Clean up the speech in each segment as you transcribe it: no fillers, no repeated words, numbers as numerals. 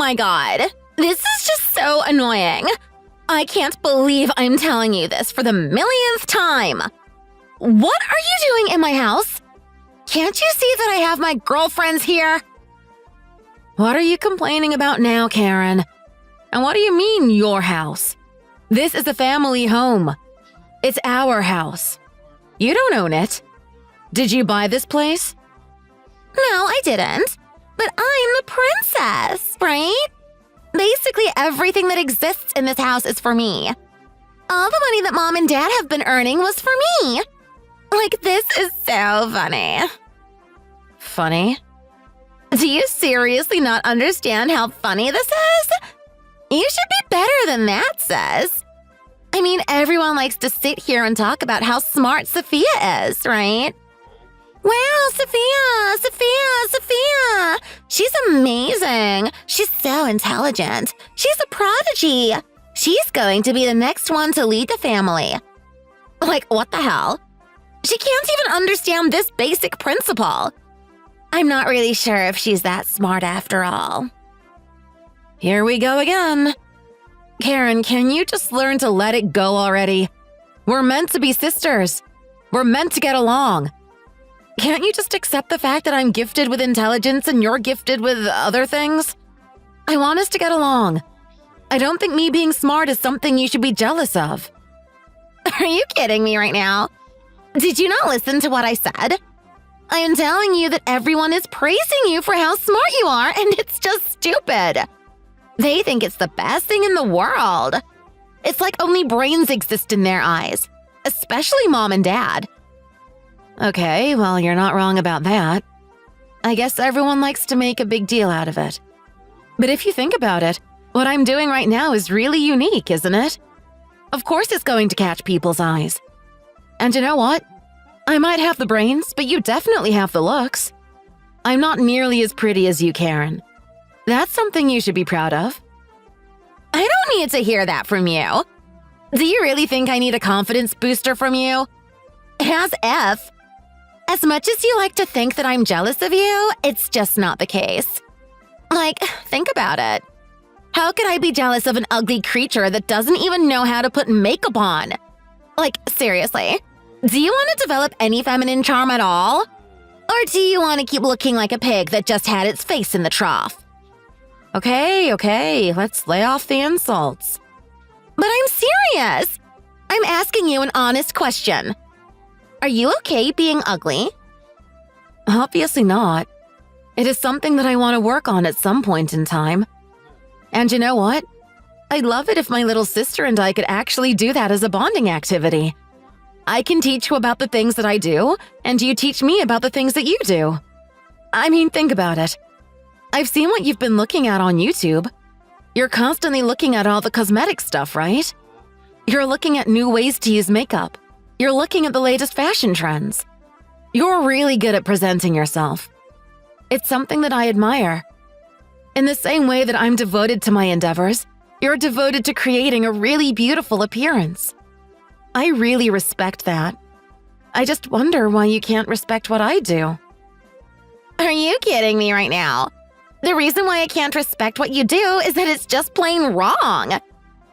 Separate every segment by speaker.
Speaker 1: my god. This is just so annoying. I can't believe I'm telling you this for the millionth time. What are you doing in my house? Can't you see that I have my girlfriends here? What are you complaining about now, Karen? And what do you mean, your house? This is a family home. It's our house. You don't own it. Did you buy this place? No, I didn't. But I'm the princess, right? Basically, everything that exists in this house is for me. All the money that Mom and Dad have been earning was for me. Like, this is so funny. Funny? Do you seriously not understand how funny this is? You should be better than that, sis. I mean, everyone likes to sit here and talk about how smart Sophia is, right? Wow, Sophia! She's amazing. She's so intelligent. She's a prodigy. She's going to be the next one to lead the family. Like, what the hell? She can't even understand this basic principle. I'm not really sure if she's that smart after all. Here we go again. Karen, can you just learn to let it go already? We're meant to be sisters. We're meant to get along. Can't you just accept the fact that I'm gifted with intelligence and you're gifted with other things? I want us to get along. I don't think me being smart is something you should be jealous of. Are you kidding me right now? Did you not listen to what I said? I am telling you that everyone is praising you for how smart you are, and it's just stupid. They think it's the best thing in the world. It's like only brains exist in their eyes, especially Mom and Dad. Okay, well, you're not wrong about that. I guess everyone likes to make a big deal out of it. But if you think about it, what I'm doing right now is really unique, isn't it? Of course it's going to catch people's eyes. And you know what? I might have the brains, but you definitely have the looks. I'm not nearly as pretty as you, Karen. That's something you should be proud of. I don't need to hear that from you. Do you really think I need a confidence booster from you? As if. As much as you like to think that I'm jealous of you, it's just not the case. Like, think about it. How could I be jealous of an ugly creature that doesn't even know how to put makeup on? Like, seriously. Do you want to develop any feminine charm at all? Or do you want to keep looking like a pig that just had its face in the trough? Okay, let's lay off the insults. But I'm serious. I'm asking you an honest question. Are you okay being ugly? Obviously not. It is something that I want to work on at some point in time. And you know what? I'd love it if my little sister and I could actually do that as a bonding activity. I can teach you about the things that I do, and you teach me about the things that you do. I mean, think about it. I've seen what you've been looking at on YouTube. You're constantly looking at all the cosmetic stuff, right? You're looking at new ways to use makeup. You're looking at the latest fashion trends. You're really good at presenting yourself. It's something that I admire. In the same way that I'm devoted to my endeavors, you're devoted to creating a really beautiful appearance. I really respect that. I just wonder why you can't respect what I do. Are you kidding me right now? The reason why I can't respect what you do is that it's just plain wrong.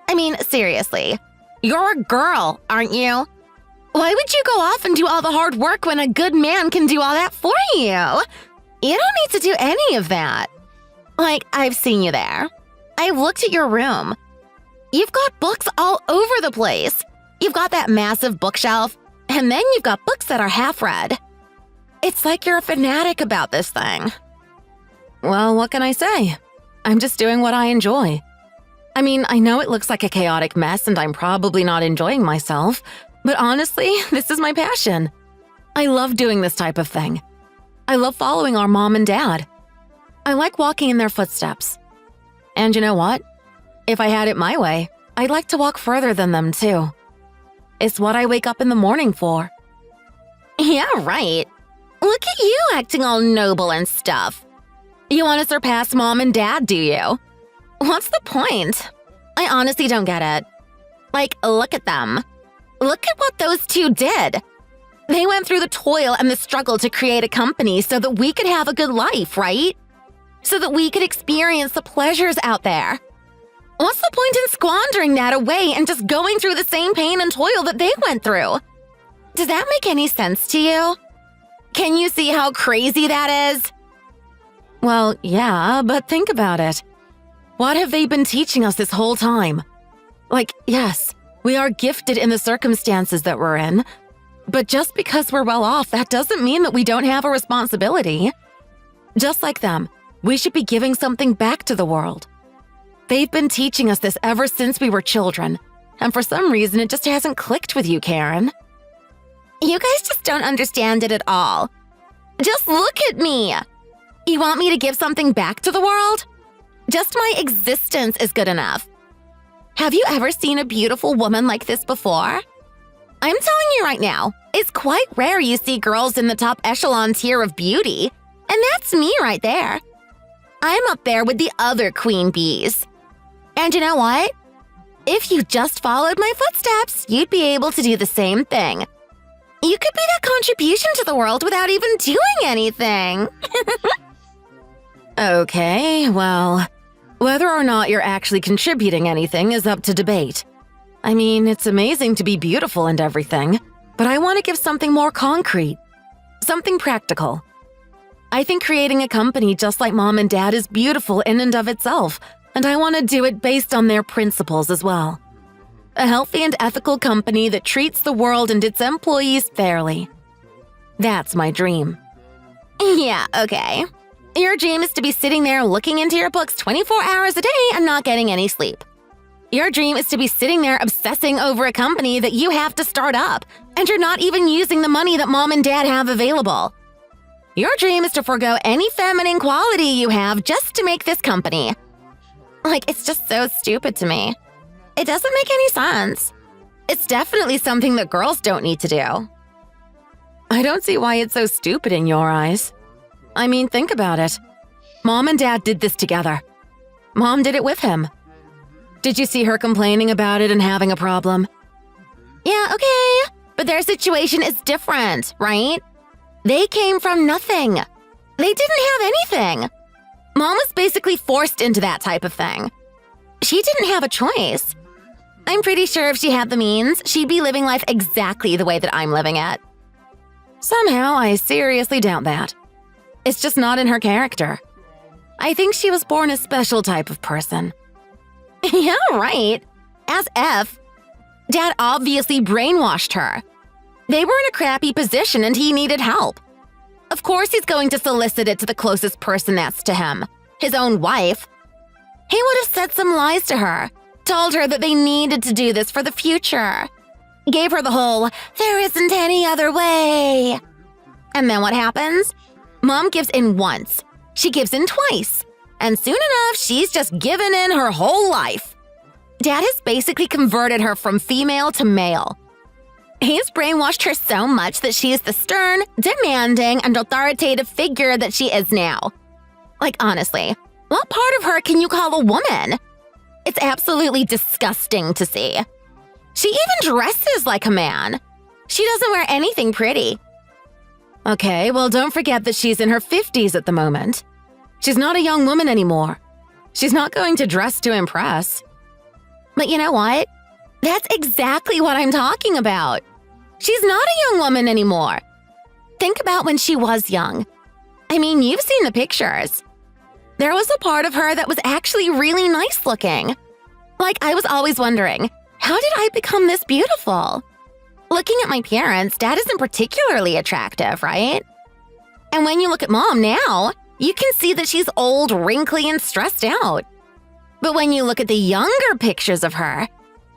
Speaker 1: I mean, seriously. You're a girl, aren't you? Why would you go off and do all the hard work when a good man can do all that for you? You don't need to do any of that. Like, I've seen you there. I've looked at your room. You've got books all over the place. You've got that massive bookshelf, and then you've got books that are half-read. It's like you're a fanatic about this thing. Well, what can I say? I'm just doing what I enjoy. I mean, I know it looks like a chaotic mess and I'm probably not enjoying myself, but honestly, this is my passion. I love doing this type of thing. I love following our mom and dad. I like walking in their footsteps. And you know what? If I had it my way, I'd like to walk further than them too. It's what I wake up in the morning for. Yeah, right. Look at you acting all noble and stuff. You want to surpass mom and dad, do you? What's the point? I honestly don't get it. Like, look at them. Look at what those two did. They went through the toil and the struggle to create a company so that we could have a good life, right? so that we could experience the pleasures out there. What's the point in squandering that away and just going through the same pain and toil that they went through? Does that make any sense to you? Can you see how crazy that is? Well, yeah, but think about it. What have they been teaching us this whole time? Like, yes, we are gifted in the circumstances that we're in, but just because we're well off, that doesn't mean that we don't have a responsibility. Just like them, we should be giving something back to the world. They've been teaching us this ever since we were children, and for some reason it just hasn't clicked with you, Karen. You guys just don't understand it at all. Just look at me! You want me to give something back to the world? Just my existence is good enough. Have you ever seen a beautiful woman like this before? I'm telling you right now, it's quite rare you see girls in the top echelon tier of beauty, and that's me right there. I'm up there with the other queen bees. And you know what? If you just followed my footsteps, you'd be able to do the same thing. You could be that contribution to the world without even doing anything. Okay, well, whether or not you're actually contributing anything is up to debate. I mean, it's amazing to be beautiful and everything, but I want to give something more concrete, something practical. I think creating a company just like Mom and Dad is beautiful in and of itself, and I want to do it based on their principles as well. A healthy and ethical company that treats the world and its employees fairly. That's my dream. Yeah, okay. Your dream is to be sitting there looking into your books 24 hours a day and not getting any sleep. Your dream is to be sitting there obsessing over a company that you have to start up, and you're not even using the money that Mom and Dad have available. Your dream is to forego any feminine quality you have just to make this company. Like, it's just so stupid to me. It doesn't make any sense. It's definitely something that girls don't need to do. I don't see why it's so stupid in your eyes. I mean, think about it. Mom and Dad did this together. Mom did it with him. Did you see her complaining about it and having a problem? Yeah, okay, but their situation is different, right? They came from nothing. They didn't have anything. Mom was basically forced into that type of thing. She didn't have a choice. I'm pretty sure if she had the means, she'd be living life exactly the way that I'm living it. Somehow, I seriously doubt that. It's just not in her character. I think she was born a special type of person. Yeah, right. As F, Dad obviously brainwashed her. They were in a crappy position and he needed help. Of course he's going to solicit it to the closest person that's to him, his own wife. He would have said some lies to her, told her that they needed to do this for the future. Gave her the whole, there isn't any other way. And then what happens? Mom gives in once. She gives in twice. And soon enough, she's just given in her whole life. Dad has basically converted her from female to male. He's brainwashed her so much that she is the stern, demanding, and authoritative figure that she is now. Like, honestly, what part of her can you call a woman? It's absolutely disgusting to see. She even dresses like a man. She doesn't wear anything pretty. Okay, well, don't forget that she's in her 50s at the moment. She's not a young woman anymore. She's not going to dress to impress. But you know what? That's exactly what I'm talking about. She's not a young woman anymore. Think about when she was young. I mean, you've seen the pictures. There was a part of her that was actually really nice looking. Like, I was always wondering, how did I become this beautiful? Looking at my parents, Dad isn't particularly attractive, right? And when you look at Mom now, you can see that she's old, wrinkly, and stressed out. But when you look at the younger pictures of her,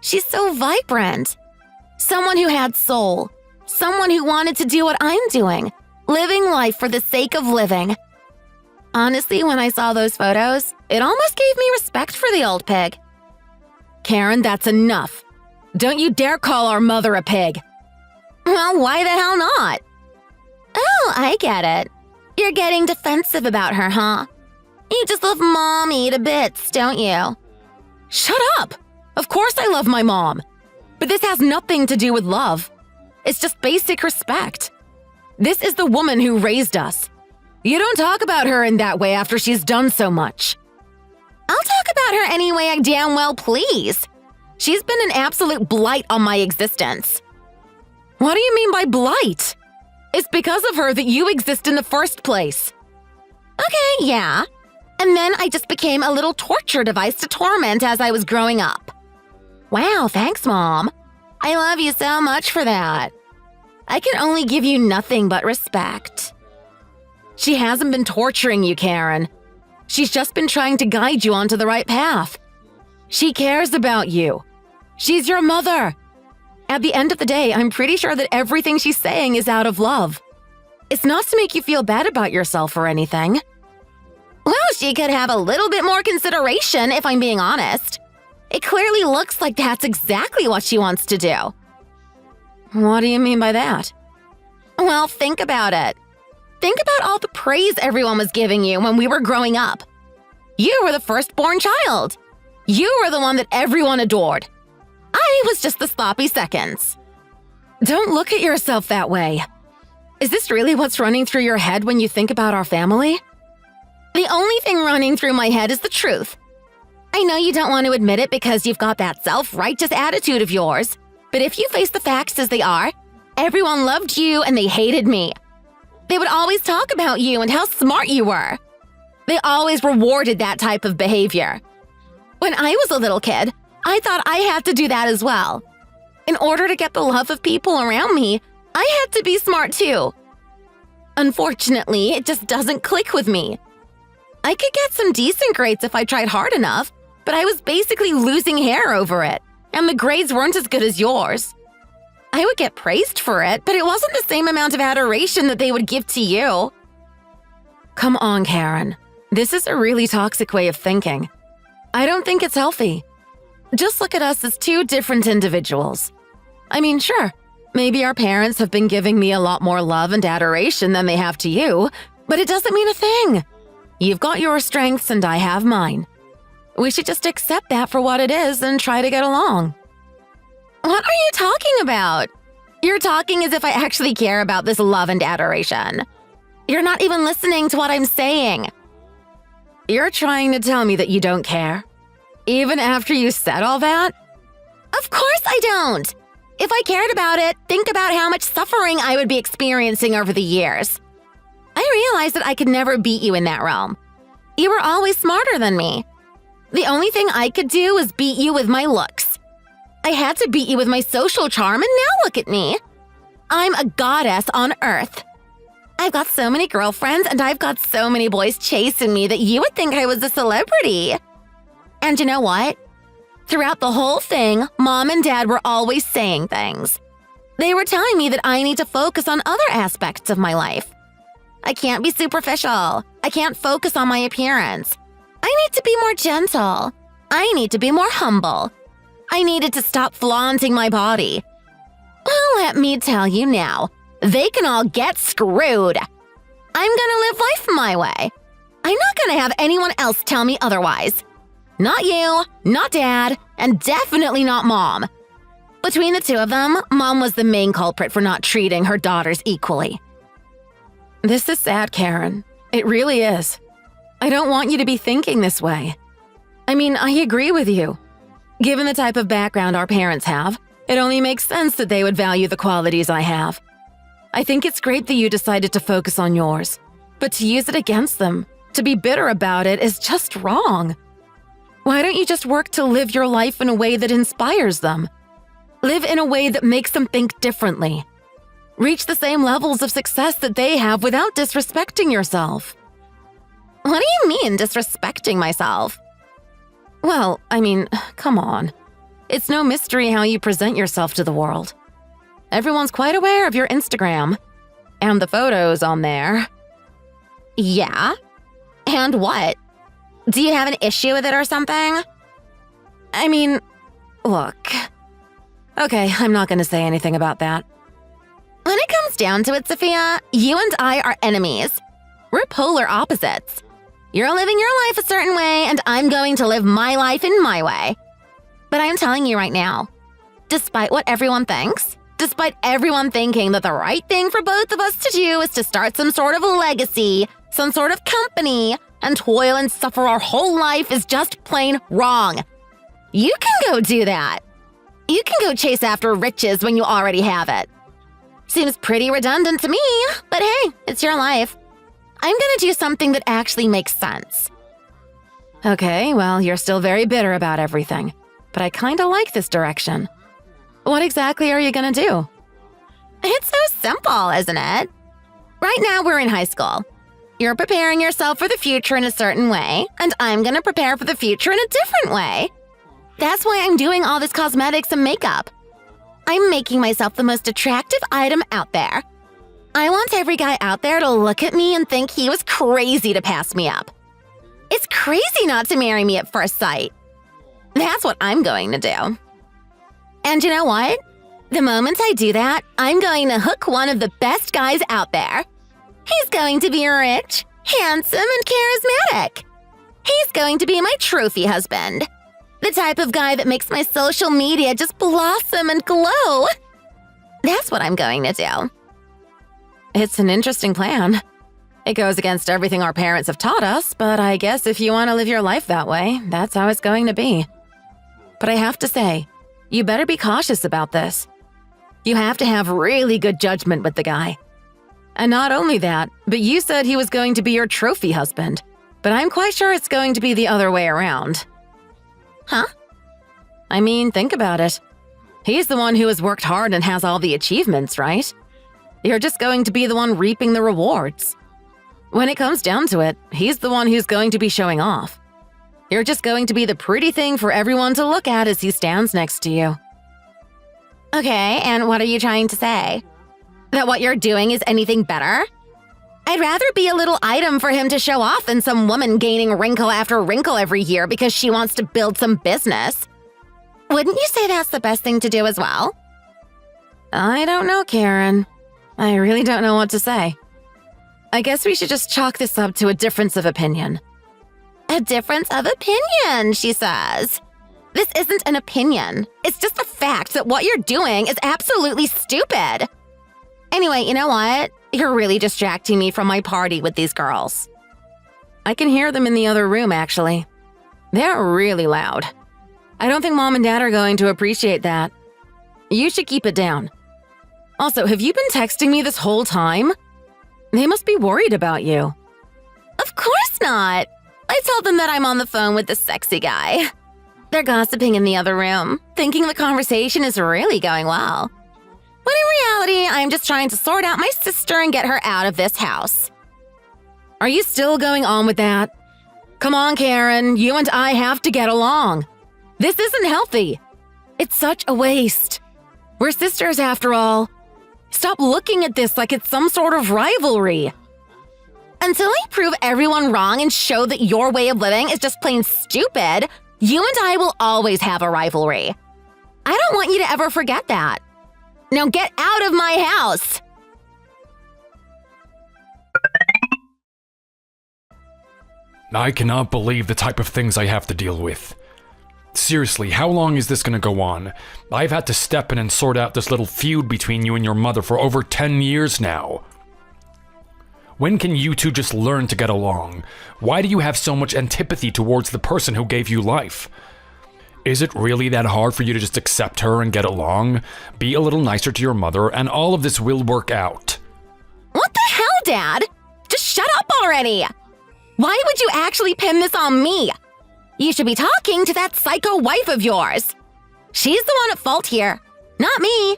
Speaker 1: she's so vibrant. Someone who had soul. Someone who wanted to do what I'm doing, living life for the sake of living. Honestly, when I saw those photos, it almost gave me respect for the old pig. Karen, that's enough. Don't you dare call our mother a pig. Well, why the hell not? Oh, I get it. You're getting defensive about her, huh? You just love Mommy to bits, don't you? Shut up! Of course I love my mom. But this has nothing to do with love. It's just basic respect. This is the woman who raised us. You don't talk about her in that way after she's done so much. I'll talk about her any way I damn well please. She's been an absolute blight on my existence. What do you mean by blight? It's because of her that you exist in the first place. Okay, yeah. And then I just became a little torture device to torment as I was growing up. Wow, thanks, Mom. I love you so much for that. I can only give you nothing but respect. She hasn't been torturing you, Karen. She's just been trying to guide you onto the right path. She cares about you. She's your mother. At the end of the day, I'm pretty sure that everything she's saying is out of love. It's not to make you feel bad about yourself or anything. Well, she could have a little bit more consideration, if I'm being honest. It clearly looks like that's exactly what she wants to do. What do you mean by that? Well, think about it. Think about all the praise everyone was giving you when we were growing up. You were the firstborn child. You were the one that everyone adored. I was just the sloppy seconds. Don't look at yourself that way. Is this really what's running through your head when you think about our family? The only thing running through my head is the truth. I know you don't want to admit it because you've got that self-righteous attitude of yours, but if you face the facts as they are, everyone loved you and they hated me. They would always talk about you and how smart you were. They always rewarded that type of behavior. When I was a little kid, I thought I had to do that as well. In order to get the love of people around me, I had to be smart too. Unfortunately, it just doesn't click with me. I could get some decent grades if I tried hard enough, but I was basically losing hair over it, and the grades weren't as good as yours. I would get praised for it, but it wasn't the same amount of adoration that they would give to you. Come on, Karen. This is a really toxic way of thinking. I don't think it's healthy. Just look at us as two different individuals. I mean, sure, maybe our parents have been giving me a lot more love and adoration than they have to you, but it doesn't mean a thing. You've got your strengths and I have mine. We should just accept that for what it is and try to get along. What are you talking about? You're talking as if I actually care about this love and adoration. You're not even listening to what I'm saying. You're trying to tell me that you don't care? Even after you said all that? Of course I don't! If I cared about it, think about how much suffering I would be experiencing over the years. I realized that I could never beat you in that realm. You were always smarter than me. The only thing I could do was beat you with my looks. I had to beat you with my social charm, and now look at me. I'm a goddess on Earth. I've got so many girlfriends, and I've got so many boys chasing me that you would think I was a celebrity. And you know what? Throughout the whole thing, Mom and Dad were always saying things. They were telling me that I need to focus on other aspects of my life. I can't be superficial. I can't focus on my appearance. I need to be more gentle. I need to be more humble. I needed to stop flaunting my body. Well, let me tell you now, they can all get screwed. I'm gonna live life my way. I'm not gonna have anyone else tell me otherwise. Not you, not Dad, and definitely not Mom. Between the two of them, Mom was the main culprit for not treating her daughters equally. This is sad, Karen. It really is. I don't want you to be thinking this way. I mean, I agree with you. Given the type of background our parents have, it only makes sense that they would value the qualities I have. I think it's great that you decided to focus on yours, but to use it against them, to be bitter about it, is just wrong. Why don't you just work to live your life in a way that inspires them? Live in a way that makes them think differently. Reach the same levels of success that they have without disrespecting yourself. What do you mean, disrespecting myself? Well, I mean, come on. It's no mystery how you present yourself to the world. Everyone's quite aware of your Instagram. And the photos on there. Yeah? And what? Do you have an issue with it or something? I mean, look. Okay, I'm not going to say anything about that. When it comes down to it, Sophia, you and I are enemies. We're polar opposites. You're living your life a certain way, and I'm going to live my life in my way. But I'm telling you right now, despite what everyone thinks, despite everyone thinking that the right thing for both of us to do is to start some sort of legacy, some sort of company and toil and suffer our whole life is just plain wrong. You can go do that. You can go chase after riches when you already have it. Seems pretty redundant to me, but hey, it's your life. I'm gonna do something that actually makes sense. Okay, well, you're still very bitter about everything, but I kinda like this direction. What exactly are you gonna do? It's so simple, isn't it? Right now, we're in high school. You're preparing yourself for the future in a certain way, and I'm gonna prepare for the future in a different way. That's why I'm doing all this cosmetics and makeup. I'm making myself the most attractive item out there. I want every guy out there to look at me and think he was crazy to pass me up. It's crazy not to marry me at first sight. That's what I'm going to do. And you know what? The moment I do that, I'm going to hook one of the best guys out there. He's going to be rich, handsome, and charismatic. He's going to be my trophy husband. The type of guy that makes my social media just blossom and glow. That's what I'm going to do. It's an interesting plan. It goes against everything our parents have taught us, but I guess if you want to live your life that way, that's how it's going to be. But I have to say, you better be cautious about this. You have to have really good judgment with the guy. And not only that, but you said he was going to be your trophy husband. But I'm quite sure it's going to be the other way around. Huh? I mean, think about it. He's the one who has worked hard and has all the achievements, right? You're just going to be the one reaping the rewards. When it comes down to it, he's the one who's going to be showing off. You're just going to be the pretty thing for everyone to look at as he stands next to you. Okay, and what are you trying to say? That what you're doing is anything better? I'd rather be a little item for him to show off than some woman gaining wrinkle after wrinkle every year because she wants to build some business. Wouldn't you say that's the best thing to do as well? I don't know, Karen. I really don't know what to say. I guess we should just chalk this up to a difference of opinion. A difference of opinion, she says. This isn't an opinion. It's just a fact that what you're doing is absolutely stupid. Anyway, you know what? You're really distracting me from my party with these girls. I can hear them in the other room, actually. They're really loud. I don't think Mom and Dad are going to appreciate that. You should keep it down. Also, have you been texting me this whole time? They must be worried about you. Of course not. I told them that I'm on the phone with the sexy guy. They're gossiping in the other room, thinking the conversation is really going well. When in reality, I'm just trying to sort out my sister and get her out of this house. Are you still going on with that? Come on, Karen, you and I have to get along. This isn't healthy. It's such a waste. We're sisters after all. Stop looking at this like it's some sort of rivalry. Until I prove everyone wrong and show that your way of living is just plain stupid, you and I will always have a rivalry. I don't want you to ever forget that. Now get out of my house!
Speaker 2: I cannot believe the type of things I have to deal with. Seriously, how long is this gonna go on? I've had to step in and sort out this little feud between you and your mother for over 10 years now. When can you two just learn to get along? Why do you have so much antipathy towards the person who gave you life? Is it really that hard for you to just accept her and get along? Be a little nicer to your mother and all of this will work out.
Speaker 1: What the hell, Dad? Just shut up already! Why would you actually pin this on me? You should be talking to that psycho wife of yours. She's the one at fault here, not me.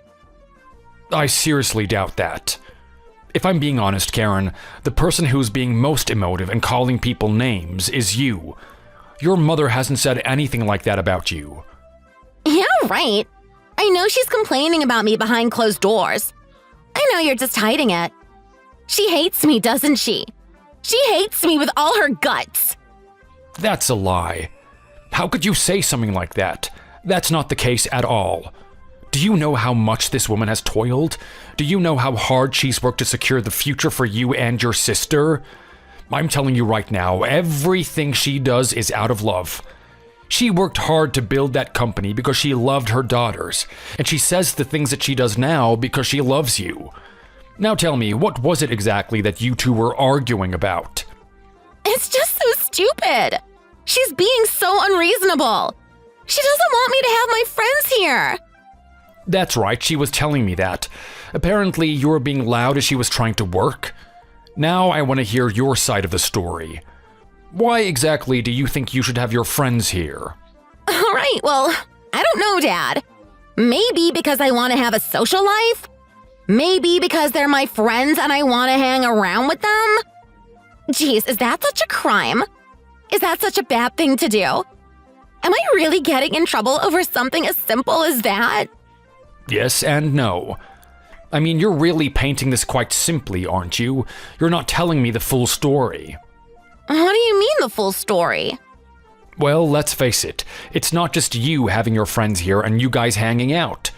Speaker 2: I seriously doubt that. If I'm being honest, Karen, the person who's being most emotive and calling people names is you. Your mother hasn't said anything like that about you.
Speaker 1: Yeah, right. I know she's complaining about me behind closed doors. I know you're just hiding it. She hates me, doesn't she? She hates me with all her guts.
Speaker 2: That's a lie. How could you say something like that? That's not the case at all. Do you know how much this woman has toiled? Do you know how hard she's worked to secure the future for you and your sister? I'm telling you right now, everything she does is out of love. She worked hard to build that company because she loved her daughters, and she says the things that she does now because she loves you. Now tell me, what was it exactly that you two were arguing about?
Speaker 1: It's just so stupid. She's being so unreasonable. She doesn't want me to have my friends here.
Speaker 2: That's right, she was telling me that. Apparently, you were being loud as she was trying to work. Now I want to hear your side of the story. Why exactly do you think you should have your friends here?
Speaker 1: All right, well, I don't know, Dad. Maybe because I want to have a social life? Maybe because they're my friends and I want to hang around with them? Geez, is that such a crime? Is that such a bad thing to do? Am I really getting in trouble over something as simple as that?
Speaker 2: Yes and no. I mean, you're really painting this quite simply, aren't you? You're not telling me the full story.
Speaker 1: What do you mean the full story?
Speaker 2: Well, let's face it. It's not just you having your friends here and you guys hanging out.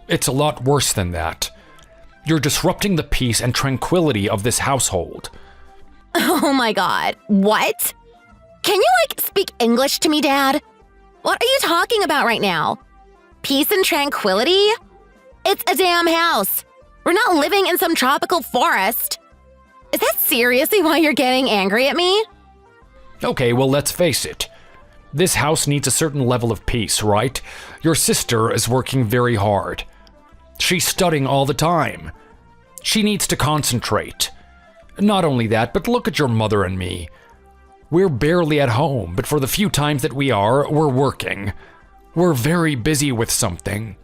Speaker 2: It's a lot worse than that. You're disrupting the peace and tranquility of this household.
Speaker 1: Oh my god, what? Can you, speak English to me, Dad? What are you talking about right now? Peace and tranquility? It's a damn house. We're not living in some tropical forest. Is that seriously why you're getting angry at me?
Speaker 2: Okay, well, let's face it. This house needs a certain level of peace, right? Your sister is working very hard. She's studying all the time. She needs to concentrate. Not only that, but look at your mother and me. We're barely at home, but for the few times that we are, we're working. We're very busy with something.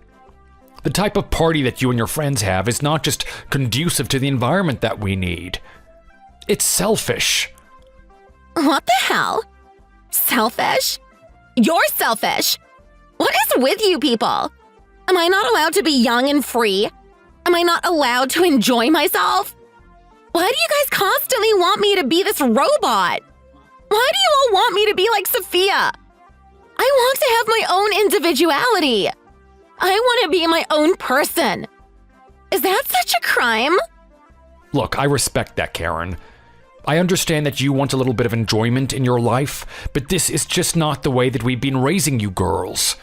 Speaker 2: The type of party that you and your friends have is not just conducive to the environment that we need. It's selfish.
Speaker 1: What the hell? Selfish? You're selfish. What is with you people? Am I not allowed to be young and free? Am I not allowed to enjoy myself? Why do you guys constantly want me to be this robot? Why do you all want me to be like Sophia? I want to have my own individuality. I want to be my own person. Is that such a crime?
Speaker 2: Look, I respect that, Karen. I understand that you want a little bit of enjoyment in your life, but this is just not the way that we've been raising you girls.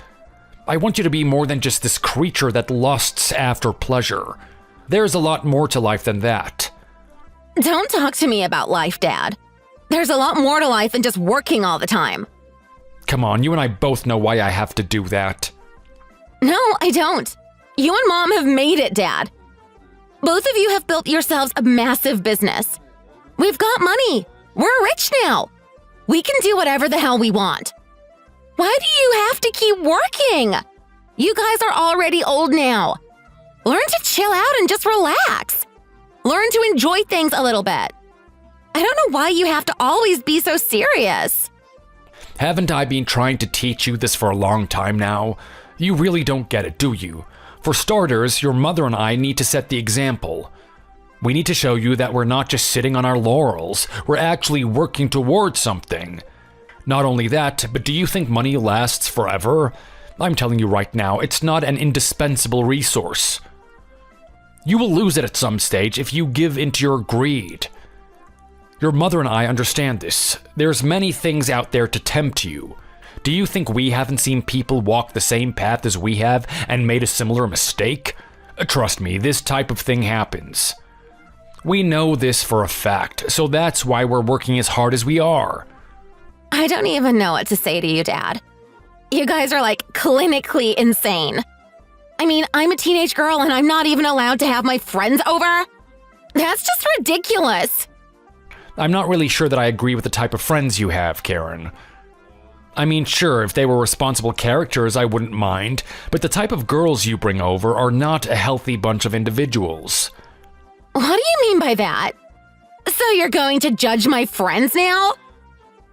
Speaker 2: I want you to be more than just this creature that lusts after pleasure. There's a lot more to life than that.
Speaker 1: Don't talk to me about life, Dad. There's a lot more to life than just working all the time.
Speaker 2: Come on, you and I both know why I have to do that.
Speaker 1: No, I don't. You and Mom have made it, Dad. Both of you have built yourselves a massive business. We've got money. We're rich now. We can do whatever the hell we want. Why do you have to keep working? You guys are already old now. Learn to chill out and just relax. Learn to enjoy things a little bit. I don't know why you have to always be so serious.
Speaker 2: Haven't I been trying to teach you this for a long time now? You really don't get it, do you? For starters, your mother and I need to set the example. We need to show you that we're not just sitting on our laurels, we're actually working towards something. Not only that, but do you think money lasts forever? I'm telling you right now, it's not an indispensable resource. You will lose it at some stage if you give into your greed. Your mother and I understand this. There's many things out there to tempt you. Do you think we haven't seen people walk the same path as we have and made a similar mistake? Trust me, this type of thing happens. We know this for a fact, so that's why we're working as hard as we are.
Speaker 1: I don't even know what to say to you, Dad. You guys are clinically insane. I mean, I'm a teenage girl and I'm not even allowed to have my friends over? That's just ridiculous.
Speaker 2: I'm not really sure that I agree with the type of friends you have, Karen. I mean, sure, if they were responsible characters, I wouldn't mind, but the type of girls you bring over are not a healthy bunch of individuals.
Speaker 1: What do you mean by that? So you're going to judge my friends now?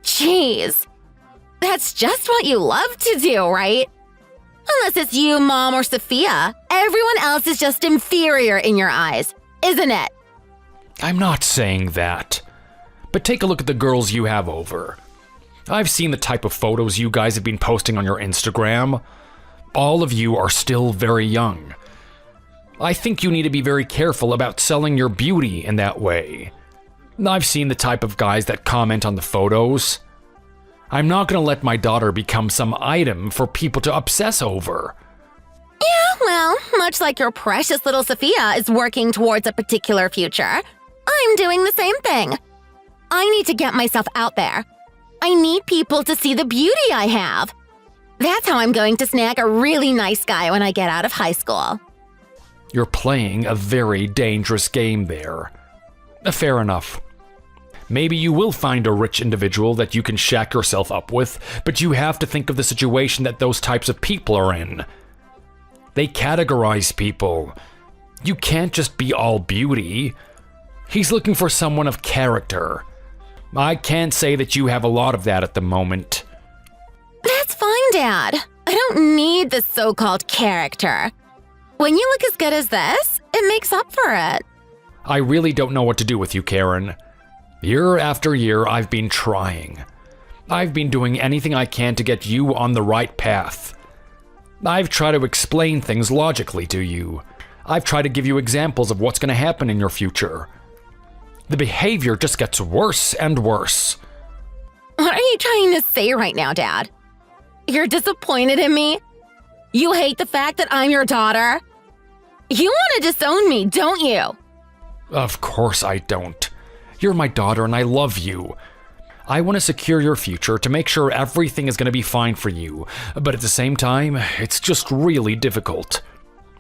Speaker 1: Jeez. That's just what you love to do, right? Unless it's you, Mom, or Sophia, everyone else is just inferior in your eyes, isn't it?
Speaker 2: I'm not saying that. But take a look at the girls you have over. I've seen the type of photos you guys have been posting on your Instagram. All of you are still very young. I think you need to be very careful about selling your beauty in that way. I've seen the type of guys that comment on the photos. I'm not going to let my daughter become some item for people to obsess over.
Speaker 1: Yeah, well, much like your precious little Sophia is working towards a particular future, I'm doing the same thing. I need to get myself out there. I need people to see the beauty I have. That's how I'm going to snag a really nice guy when I get out of high school.
Speaker 2: You're playing a very dangerous game there. Fair enough. Maybe you will find a rich individual that you can shack yourself up with, but you have to think of the situation that those types of people are in. They categorize people. You can't just be all beauty. He's looking for someone of character. I can't say that you have a lot of that at the moment.
Speaker 1: That's fine, Dad. I don't need the so-called character. When you look as good as this, it makes up for it.
Speaker 2: I really don't know what to do with you, Karen. Year after year, I've been trying. I've been doing anything I can to get you on the right path. I've tried to explain things logically to you. I've tried to give you examples of what's going to happen in your future. The behavior just gets worse and worse.
Speaker 1: What are you trying to say right now, Dad? You're disappointed in me? You hate the fact that I'm your daughter? You want to disown me, don't you?
Speaker 2: Of course I don't. You're my daughter and I love you. I want to secure your future to make sure everything is going to be fine for you, but at the same time, it's just really difficult.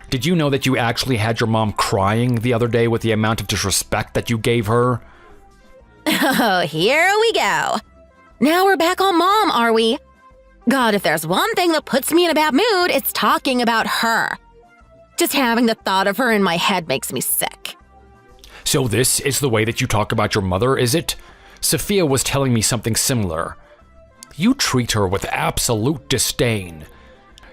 Speaker 2: Did you know that you actually had your mom crying the other day with the amount of disrespect that you gave her?
Speaker 1: Oh, here we go. Now we're back on Mom, are we? God, if there's one thing that puts me in a bad mood, it's talking about her. Just having the thought of her in my head makes me sick.
Speaker 2: So this is the way that you talk about your mother, is it? Sophia was telling me something similar. You treat her with absolute disdain.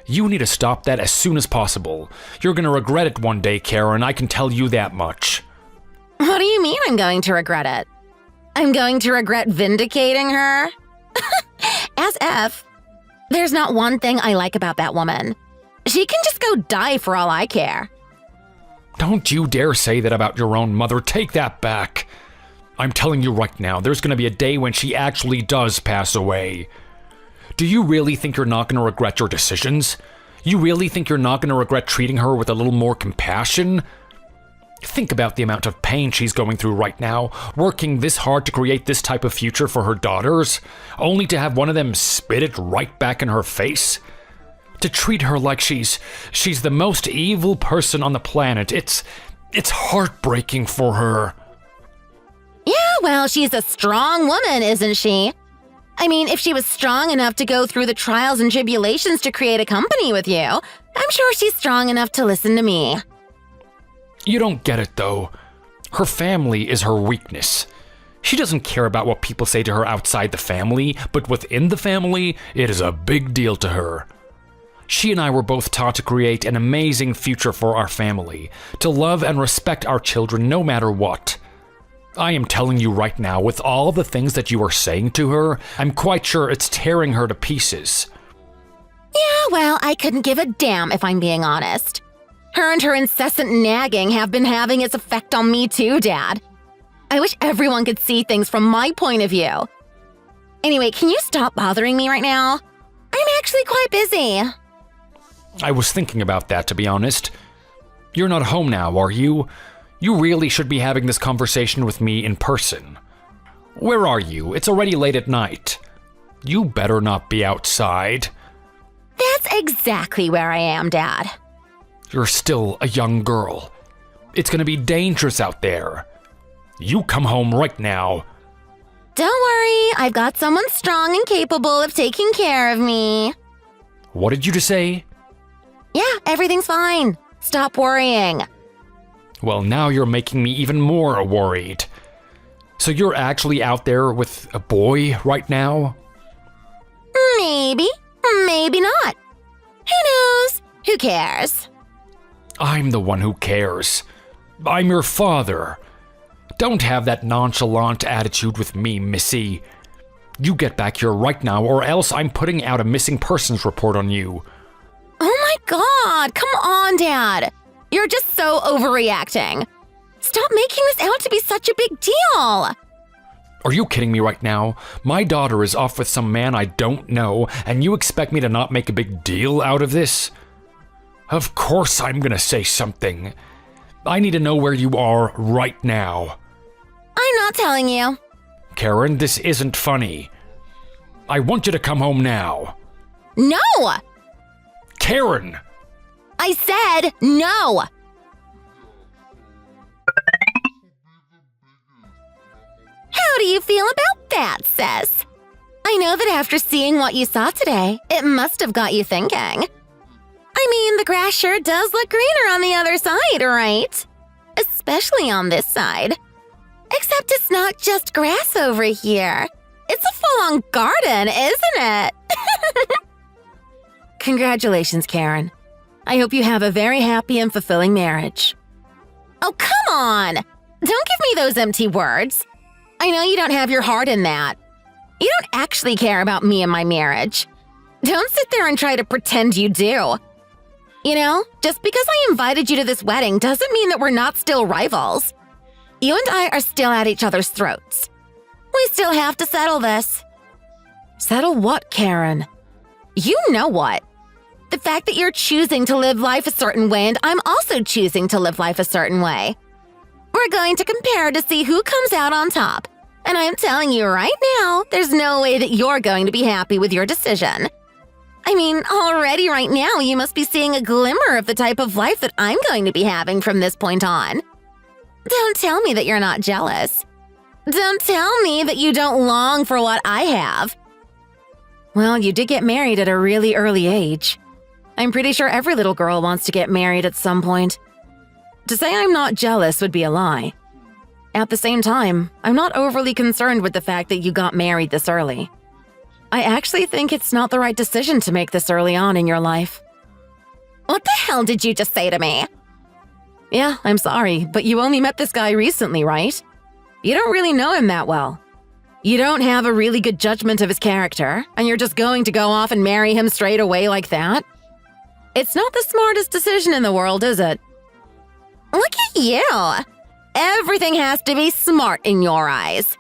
Speaker 2: You need to stop that as soon as possible. You're going to regret it one day, Karen, I can tell you that much.
Speaker 1: What do you mean I'm going to regret it? I'm going to regret vindicating her? As if. There's not one thing I like about that woman. She can just go die for all I care.
Speaker 2: Don't you dare say that about your own mother. Take that back. I'm telling you right now, there's going to be a day when she actually does pass away. Do you really think you're not going to regret your decisions? You really think you're not going to regret treating her with a little more compassion? Think about the amount of pain she's going through right now, working this hard to create this type of future for her daughters, only to have one of them spit it right back in her face. To treat her like she's the most evil person on the planet. It's heartbreaking for her.
Speaker 1: Yeah, well, she's a strong woman, isn't she? I mean, if she was strong enough to go through the trials and tribulations to create a company with you, I'm sure she's strong enough to listen to me.
Speaker 2: You don't get it, though. Her family is her weakness. She doesn't care about what people say to her outside the family, but within the family, it is a big deal to her. She and I were both taught to create an amazing future for our family, to love and respect our children no matter what. I am telling you right now, with all the things that you are saying to her, I'm quite sure it's tearing her to pieces.
Speaker 1: Yeah, well, I couldn't give a damn if I'm being honest. Her and her incessant nagging have been having its effect on me too, Dad. I wish everyone could see things from my point of view. Anyway, can you stop bothering me right now? I'm actually quite busy.
Speaker 2: I was thinking about that, to be honest. You're not home now, are you? You really should be having this conversation with me in person. Where are you? It's already late at night. You better not be outside.
Speaker 1: That's exactly where I am, Dad.
Speaker 2: You're still a young girl. It's gonna be dangerous out there. You come home right now.
Speaker 1: Don't worry, I've got someone strong and capable of taking care of me.
Speaker 2: What did you just say?
Speaker 1: Yeah, everything's fine. Stop worrying.
Speaker 2: Well, now you're making me even more worried. So you're actually out there with a boy right now?
Speaker 1: Maybe, maybe not. Who knows? Who cares?
Speaker 2: I'm the one who cares. I'm your father. Don't have that nonchalant attitude with me, Missy. You get back here right now, or else I'm putting out a missing persons report on you.
Speaker 1: Oh my God, come on, Dad. You're just so overreacting. Stop making this out to be such a big deal.
Speaker 2: Are you kidding me right now? My daughter is off with some man I don't know, and you expect me to not make a big deal out of this? Of course I'm gonna say something. I need to know where you are right now.
Speaker 1: I'm not telling you.
Speaker 2: Karen, this isn't funny. I want you to come home now.
Speaker 1: No!
Speaker 2: Karen!
Speaker 1: I said no! How do you feel about that, sis? I know that after seeing what you saw today, it must have got you thinking. I mean, the grass sure does look greener on the other side, right? Especially on this side. Except it's not just grass over here. It's a full-on garden, isn't it? Congratulations, Karen. I hope you have a very happy and fulfilling marriage. Oh, come on! Don't give me those empty words. I know you don't have your heart in that. You don't actually care about me and my marriage. Don't sit there and try to pretend you do. You know, just because I invited you to this wedding doesn't mean that we're not still rivals. You and I are still at each other's throats. We still have to settle this. Settle what, Karen? You know what. The fact that you're choosing to live life a certain way and I'm also choosing to live life a certain way. We're going to compare to see who comes out on top. And I'm telling you right now, there's no way that you're going to be happy with your decision. I mean, already right now, you must be seeing a glimmer of the type of life that I'm going to be having from this point on. Don't tell me that you're not jealous. Don't tell me that you don't long for what I have. Well, you did get married at a really early age. I'm pretty sure every little girl wants to get married at some point. To say I'm not jealous would be a lie. At the same time, I'm not overly concerned with the fact that you got married this early. I actually think it's not the right decision to make this early on in your life. What the hell did you just say to me? Yeah, I'm sorry, but you only met this guy recently, right? You don't really know him that well. You don't have a really good judgment of his character, and you're just going to go off and marry him straight away like that? It's not the smartest decision in the world, is it? Look at you! Everything has to be smart in your eyes.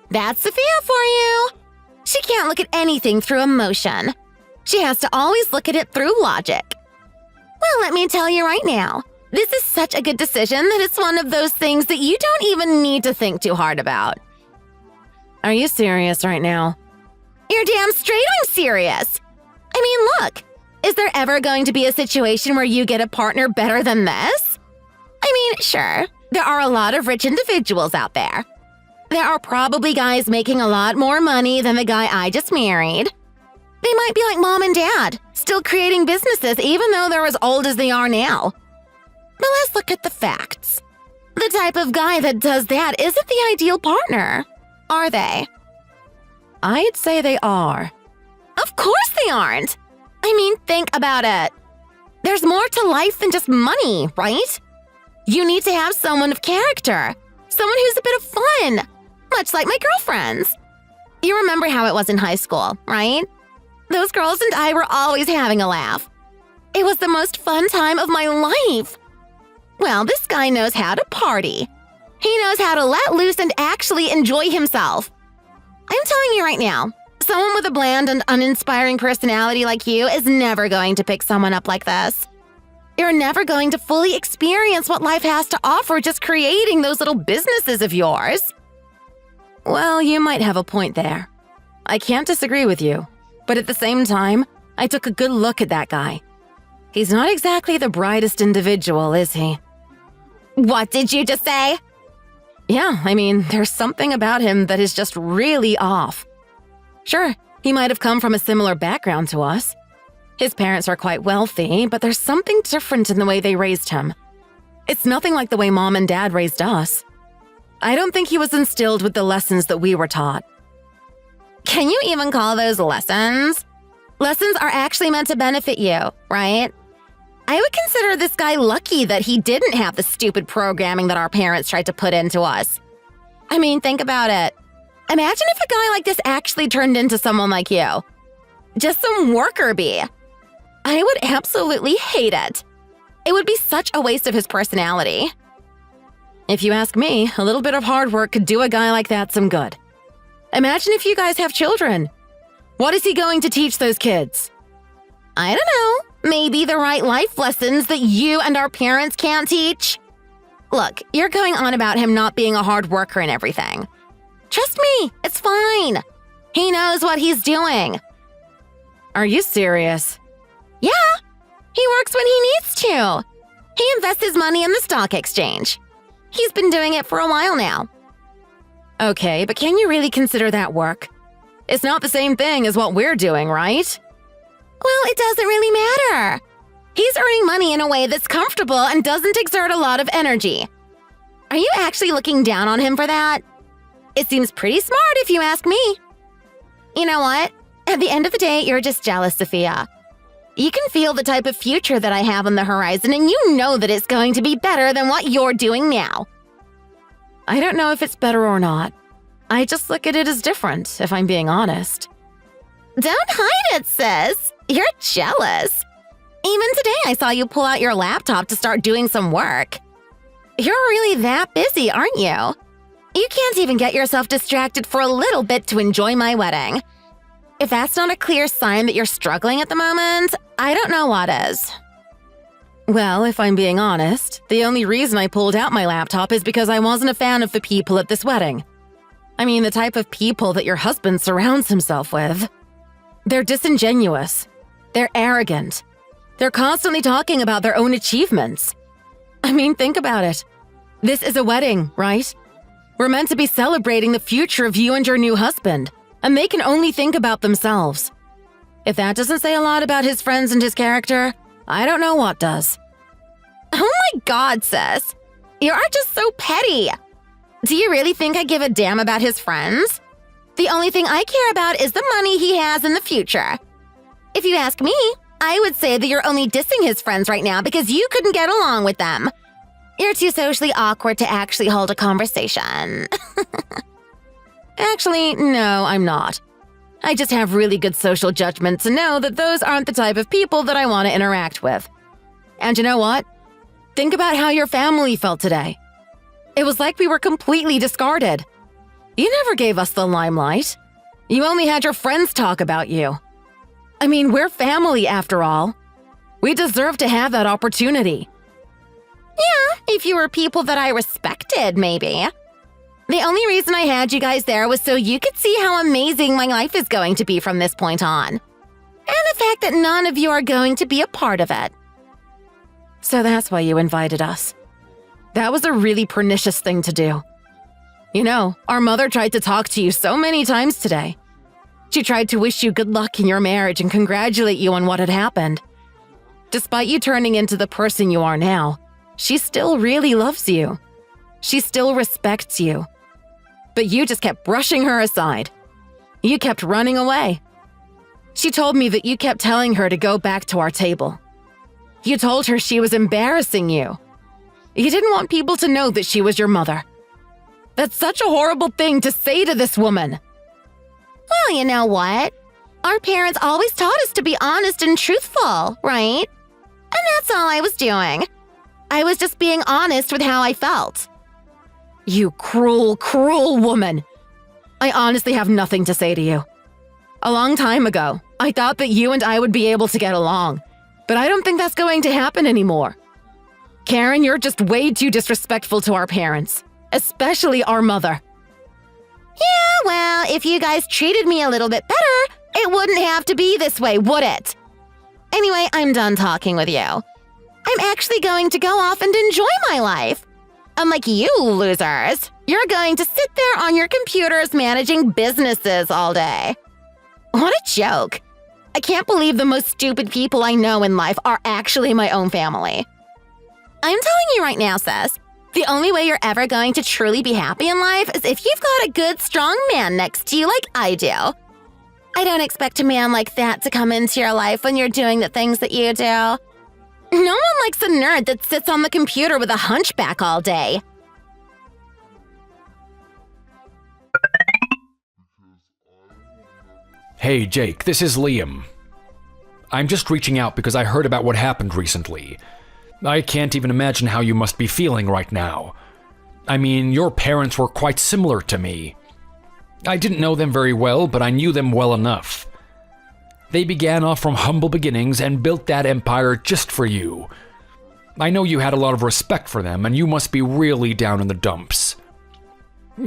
Speaker 1: That's Sophia for you. She can't look at anything through emotion. She has to always look at it through logic. Well, let me tell you right now, this is such a good decision that it's one of those things that you don't even need to think too hard about. Are you serious right now? You're damn straight I'm serious. I mean, look, is there ever going to be a situation where you get a partner better than this? I mean, sure, there are a lot of rich individuals out there. There are probably guys making a lot more money than the guy I just married. They might be like mom and dad, still creating businesses even though they're as old as they are now. But let's look at the facts. The type of guy that does that isn't the ideal partner, are they? I'd say they are. Of course they aren't. I mean, think about it. There's more to life than just money, right? You need to have someone of character, someone who's a bit of fun, much like my girlfriends. You remember how it was in high school, right? Those girls and I were always having a laugh. It was the most fun time of my life. Well, this guy knows how to party. He knows how to let loose and actually enjoy himself. I'm telling you right now, someone with a bland and uninspiring personality like you is never going to pick someone up like this. You're never going to fully experience what life has to offer just creating those little businesses of yours. Well, you might have a point there. I can't disagree with you, but at the same time, I took a good look at that guy. He's not exactly the brightest individual, is he? What did you just say? Yeah, I mean, there's something about him that is just really off. Sure, he might have come from a similar background to us. His parents are quite wealthy, but there's something different in the way they raised him. It's nothing like the way mom and dad raised us. I don't think he was instilled with the lessons that we were taught. Can you even call those lessons? Lessons are actually meant to benefit you, right? I would consider this guy lucky that he didn't have the stupid programming that our parents tried to put into us. I mean, think about it. Imagine if a guy like this actually turned into someone like you. Just some worker bee. I would absolutely hate it. It would be such a waste of his personality. If you ask me, a little bit of hard work could do a guy like that some good. Imagine if you guys have children. What is he going to teach those kids? I don't know. Maybe the right life lessons that you and our parents can't teach? Look, you're going on about him not being a hard worker and everything. Trust me, it's fine. He knows what he's doing.
Speaker 3: Are you serious?
Speaker 1: Yeah, he works when he needs to. He invests his money in the stock exchange. He's been doing it for a while now.
Speaker 3: Okay, but can you really consider that work? It's not the same thing as what we're doing, right?
Speaker 1: Well, it doesn't really matter. He's earning money in a way that's comfortable and doesn't exert a lot of energy. Are you actually looking down on him for that? It seems pretty smart if you ask me. You know what? At the end of the day, you're just jealous, Sophia. You can feel the type of future that I have on the horizon, and you know that it's going to be better than what you're doing now.
Speaker 3: I don't know if it's better or not. I just look at it as different, if I'm being honest.
Speaker 1: Don't hide it, sis. You're jealous. Even today, I saw you pull out your laptop to start doing some work. You're really that busy, aren't you? You can't even get yourself distracted for a little bit to enjoy my wedding. If that's not a clear sign that you're struggling at the moment, I don't know what is.
Speaker 3: Well, if I'm being honest, the only reason I pulled out my laptop is because I wasn't a fan of the people at this wedding. I mean, the type of people that your husband surrounds himself with. They're disingenuous. They're arrogant. They're constantly talking about their own achievements. I mean, think about it. This is a wedding, right? We're meant to be celebrating the future of you and your new husband, and they can only think about themselves. If that doesn't say a lot about his friends and his character, I don't know what does.
Speaker 1: Oh my God, sis. You are just so petty. Do you really think I give a damn about his friends? The only thing I care about is the money he has in the future. If you ask me, I would say that you're only dissing his friends right now because you couldn't get along with them. You're too socially awkward to actually hold a conversation.
Speaker 3: Actually, no, I'm not. I just have really good social judgment to know that those aren't the type of people that I want to interact with. And you know what? Think about how your family felt today. It was like we were completely discarded. You never gave us the limelight. You only had your friends talk about you. I mean, we're family after all. We deserve to have that opportunity.
Speaker 1: Yeah, if you were people that I respected, maybe. The only reason I had you guys there was so you could see how amazing my life is going to be from this point on. And the fact that none of you are going to be a part of it.
Speaker 3: So that's why you invited us. That was a really pernicious thing to do. You know, our mother tried to talk to you so many times today. She tried to wish you good luck in your marriage and congratulate you on what had happened. Despite you turning into the person you are now, she still really loves you. She still respects you. But you just kept brushing her aside. You kept running away. She told me that you kept telling her to go back to our table. You told her she was embarrassing you. You didn't want people to know that she was your mother. That's such a horrible thing to say to this woman.
Speaker 1: Well, you know what? Our parents always taught us to be honest and truthful, right? And that's all I was doing. I was just being honest with how I felt.
Speaker 3: You cruel, cruel woman. I honestly have nothing to say to you. A long time ago, I thought that you and I would be able to get along, but I don't think that's going to happen anymore. Karen, you're just way too disrespectful to our parents, especially our mother.
Speaker 1: Yeah, well, if you guys treated me a little bit better, it wouldn't have to be this way, would it? Anyway, I'm done talking with you. I'm actually going to go off and enjoy my life. Unlike you losers, you're going to sit there on your computers managing businesses all day. What a joke. I can't believe the most stupid people I know in life are actually my own family. I'm telling you right now, sis, the only way you're ever going to truly be happy in life is if you've got a good, strong man next to you like I do. I don't expect a man like that to come into your life when you're doing the things that you do. No one likes a nerd that sits on the computer with a hunchback all day.
Speaker 2: Hey, Jake, this is Liam. I'm just reaching out because I heard about what happened recently. I can't even imagine how you must be feeling right now. I mean, your parents were quite similar to me. I didn't know them very well, but I knew them well enough. They began off from humble beginnings and built that empire just for you. I know you had a lot of respect for them, and you must be really down in the dumps.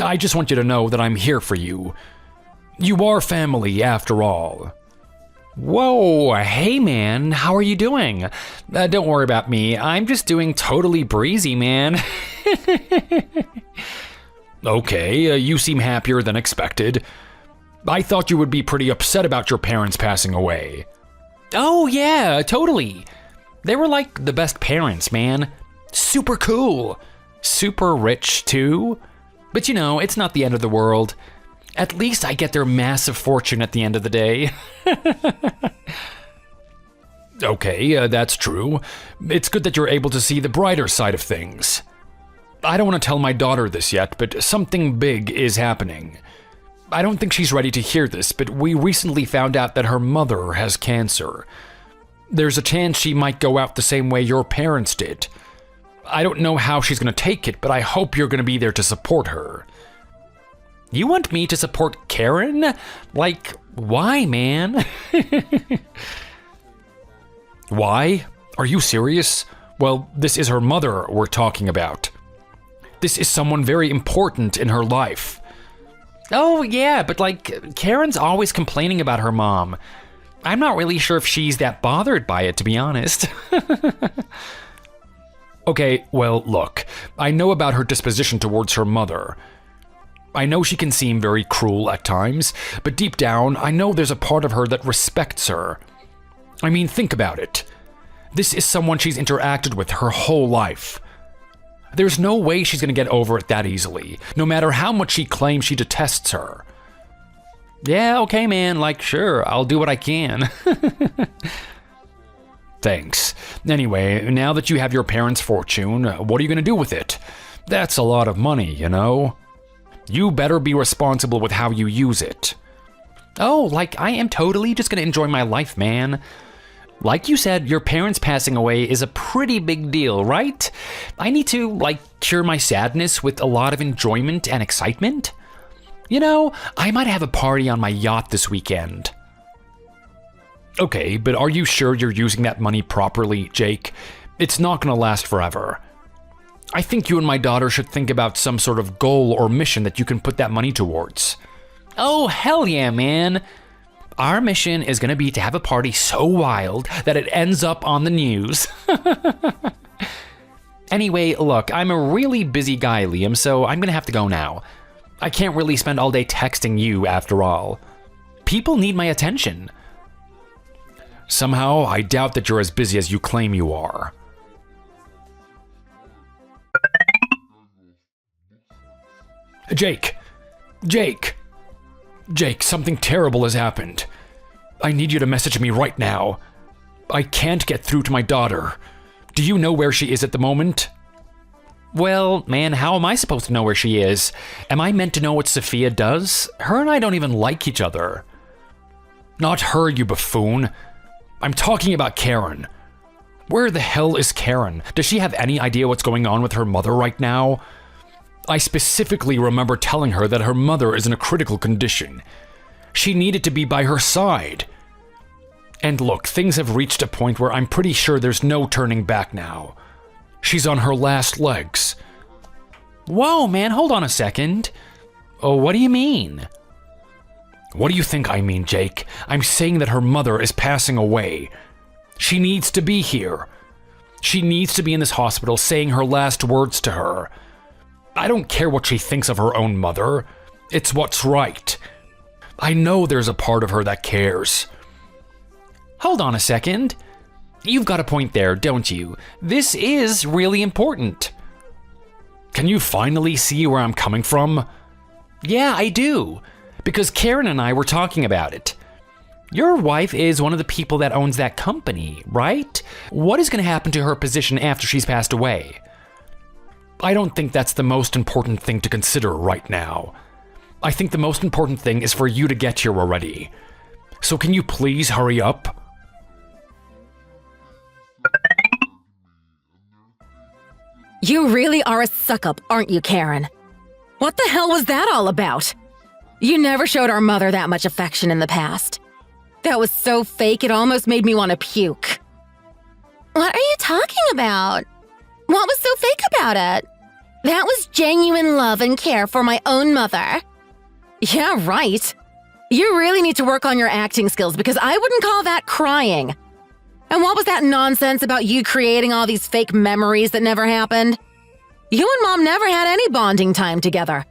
Speaker 2: I just want you to know that I'm here for you. You are family, after all. Whoa, hey man, how are you doing? Don't worry about me, I'm just doing totally breezy, man. Okay, you seem happier than expected. I thought you would be pretty upset about your parents passing away. Oh yeah, totally. They were like the best parents, man. Super cool. Super rich, too. But you know, it's not the end of the world. At least I get their massive fortune at the end of the day. Okay, that's true. It's good that you're able to see the brighter side of things. I don't want to tell my daughter this yet, but something big is happening. I don't think she's ready to hear this, but we recently found out that her mother has cancer. There's a chance she might go out the same way your parents did. I don't know how she's going to take it, but I hope you're going to be there to support her. You want me to support Karen? Like, why, man? Why? Are you serious? Well, this is her mother we're talking about. This is someone very important in her life. Oh, yeah, but like, Karen's always complaining about her mom. I'm not really sure if she's that bothered by it, to be honest. Okay, well, look, I know about her disposition towards her mother. I know she can seem very cruel at times, but deep down, I know there's a part of her that respects her. I mean, think about it. This is someone she's interacted with her whole life. There's no way she's gonna get over it that easily, no matter how much she claims she detests her. Yeah, okay, man, like, sure, I'll do what I can. Thanks. Anyway, now that you have your parents' fortune, what are you gonna do with it? That's a lot of money, you know? You better be responsible with how you use it. Oh, like, I am totally just gonna enjoy my life, man. Like you said, your parents passing away is a pretty big deal, right? I need to, like, cure my sadness with a lot of enjoyment and excitement. You know, I might have a party on my yacht this weekend. Okay, but are you sure you're using that money properly, Jake? It's not gonna last forever. I think you and my daughter should think about some sort of goal or mission that you can put that money towards. Oh, hell yeah, man. Our mission is gonna be to have a party so wild that it ends up on the news. Anyway, look, I'm a really busy guy, Liam, so I'm gonna have to go now. I can't really spend all day texting you, after all. People need my attention. Somehow, I doubt that you're as busy as you claim you are. Jake! Jake! Jake, something terrible has happened. I need you to message me right now. I can't get through to my daughter. Do you know where she is at the moment? Well, man, how am I supposed to know where she is? Am I meant to know what Sophia does? Her and I don't even like each other. Not her, you buffoon. I'm talking about Karen. Where the hell is Karen? Does she have any idea what's going on with her mother right now? I specifically remember telling her that her mother is in a critical condition. She needed to be by her side. And look, things have reached a point where I'm pretty sure there's no turning back now. She's on her last legs. Whoa, man, hold on a second. Oh, what do you mean? What do you think I mean, Jake? I'm saying that her mother is passing away. She needs to be here. She needs to be in this hospital saying her last words to her. I don't care what she thinks of her own mother. It's what's right. I know there's a part of her that cares. Hold on a second. You've got a point there, don't you? This is really important. Can you finally see where I'm coming from? Yeah, I do. Because Karen and I were talking about it. Your wife is one of the people that owns that company, right? What is going to happen to her position after she's passed away? I don't think that's the most important thing to consider right now. I think the most important thing is for you to get here already. So can you please hurry up?
Speaker 3: You really are a suck-up, aren't you, Karen? What the hell was that all about? You never showed our mother that much affection in the past. That was so fake it almost made me want to puke.
Speaker 1: What are you talking about? What was so fake about it? That was genuine love and care for my own mother.
Speaker 3: Yeah, right. You really need to work on your acting skills because I wouldn't call that crying. And what was that nonsense about you creating all these fake memories that never happened? You and Mom never had any bonding time together.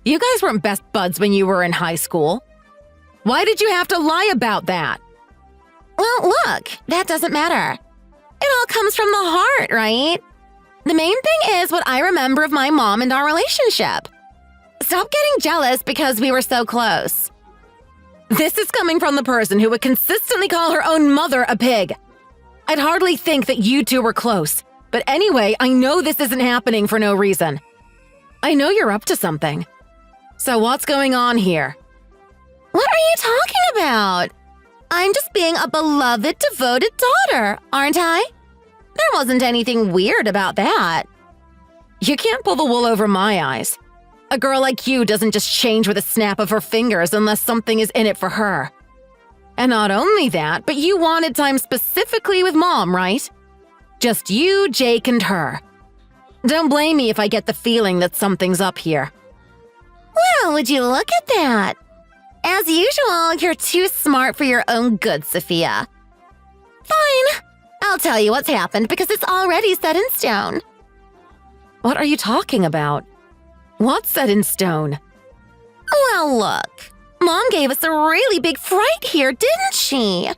Speaker 3: You guys weren't best buds when you were in high school. Why did you have to lie about that?
Speaker 1: Well, look, that doesn't matter. It all comes from the heart, right? The main thing is what I remember of my mom and our relationship. Stop getting jealous because we were so close.
Speaker 3: This is coming from the person who would consistently call her own mother a pig. I'd hardly think that you two were close. But anyway, I know this isn't happening for no reason. I know you're up to something. So what's going on here?
Speaker 1: What are you talking about? I'm just being a beloved, devoted daughter, aren't I? There wasn't anything weird about that.
Speaker 3: You can't pull the wool over my eyes. A girl like you doesn't just change with a snap of her fingers unless something is in it for her. And not only that, but you wanted time specifically with Mom, right? Just you, Jake, and her. Don't blame me if I get the feeling that something's up here.
Speaker 1: Well, would you look at that? As usual, you're too smart for your own good, Sophia. Fine. I'll tell you what's happened because it's already set in stone.
Speaker 3: What are you talking about? What's set in stone?
Speaker 1: Well, look. Mom gave us a really big fright here, didn't she?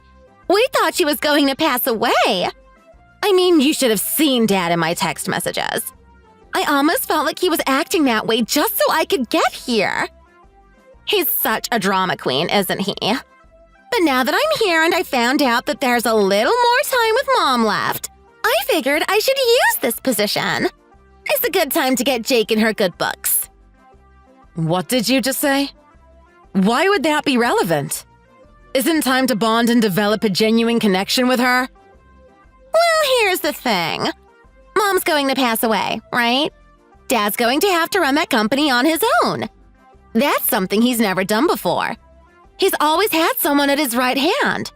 Speaker 1: We thought she was going to pass away. I mean, you should have seen Dad in my text messages. I almost felt like he was acting that way just so I could get here. He's such a drama queen, isn't he? But now that I'm here and I found out that there's a little more time with Mom left, I figured I should use this position. It's a good time to get Jake in her good books.
Speaker 3: What did you just say? Why would that be relevant? Isn't time to bond and develop a genuine connection with her?
Speaker 1: Well, here's the thing. Mom's going to pass away, right? Dad's going to have to run that company on his own. That's something he's never done before. He's always had someone at his right hand.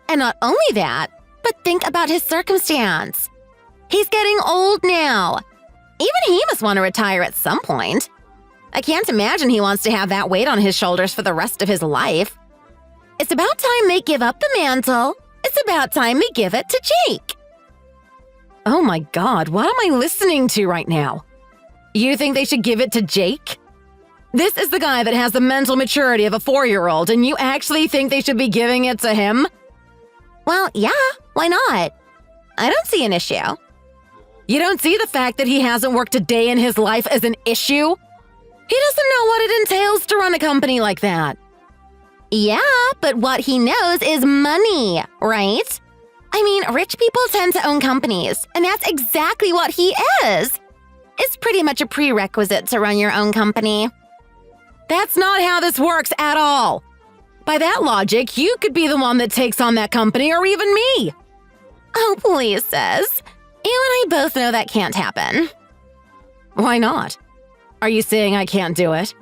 Speaker 1: And not only that, but think about his circumstance. He's getting old now. Even he must want to retire at some point. I can't imagine he wants to have that weight on his shoulders for the rest of his life. It's about time they give up the mantle. It's about time we give it to Jake.
Speaker 3: Oh my God, what am I listening to right now? You think they should give it to Jake? This is the guy that has the mental maturity of a 4-year-old, and you actually think they should be giving it to him?
Speaker 1: Well, yeah, why not? I don't see an issue.
Speaker 3: You don't see the fact that he hasn't worked a day in his life as an issue? He doesn't know what it entails to run a company like that.
Speaker 1: Yeah, but what he knows is money, right? I mean, rich people tend to own companies, and that's exactly what he is. It's pretty much a prerequisite to run your own company.
Speaker 3: That's not how this works at all. By that logic, you could be the one that takes on that company or even me.
Speaker 1: Oh, please, sis. You and I both know that can't happen.
Speaker 3: Why not? Are you saying I can't do it?